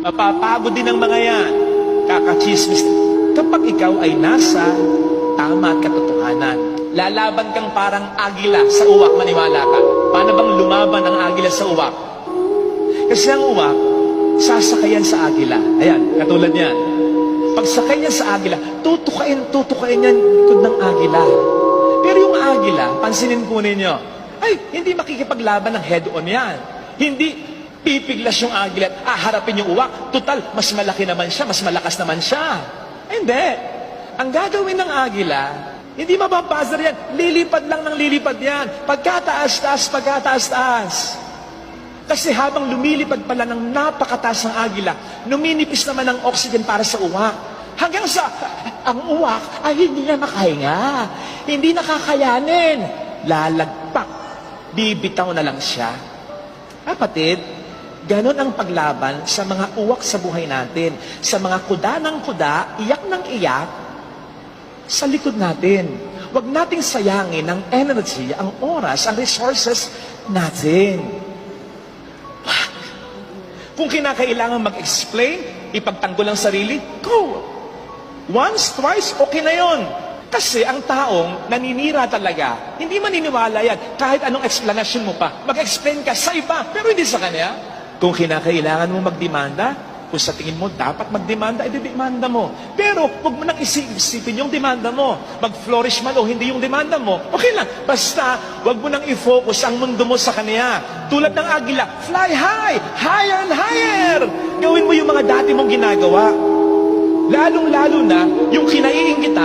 Mapapagod din ang mga yan. Kakachismis. Kapag ikaw ay nasa tama at katotohanan, lalaban kang parang agila sa uwak, maniwala ka. Paano bang lumaban ang agila sa uwak? Kasi ang uwak, sasakayan sa agila. Ayan, katulad niyan. Pagsakay niya sa agila, tutukain yan likod ng agila. Pero yung agila, pansinin po ninyo, ay, hindi makikipaglaban ng head-on yan. Hindi pipiglas yung agila at harapin yung uwak. Total, mas malaki naman siya, mas malakas naman siya. Hindi. Ang gagawin ng agila, hindi mababazar yan. Lilipad lang ng lilipad yan. Pagkataas-taas, pagkataas-taas. Kasi habang lumilipad pala ng napakataas ng agila, numinipis naman ang oxygen para sa uwak. Hanggang sa ang uwak ay hindi na makahinga. Hindi nakakayanin. Lalagpak. Bibitaw na lang siya. Kapatid, ganon ang paglaban sa mga uwak sa buhay natin. Sa mga kuda ng kuda, iyak ng iyak, sa likod natin. Huwag nating sayangin ang energy, ang oras, ang resources natin. Kung kinakailangan mag-explain, ipagtanggol ang sarili, go! Once, twice, okay na yon. Kasi ang taong naninira talaga, hindi maniniwala yan. Kahit anong explanation mo pa, mag-explain ka sa iba, pero hindi sa kanya. Kung kinakailangan mo magdemanda, kung sa tingin mo dapat magdemanda, idedemanda mo. Pero huwag mo nang isipin yung demanda mo. Mag-flourish man o hindi yung demanda mo, okay lang. Basta, huwag mo nang i-focus ang mundo mo sa kanya. Tulad ng agila, fly high, higher and higher. Gawin mo yung mga dati mong ginagawa. Lalong-lalo na yung kinaiingitan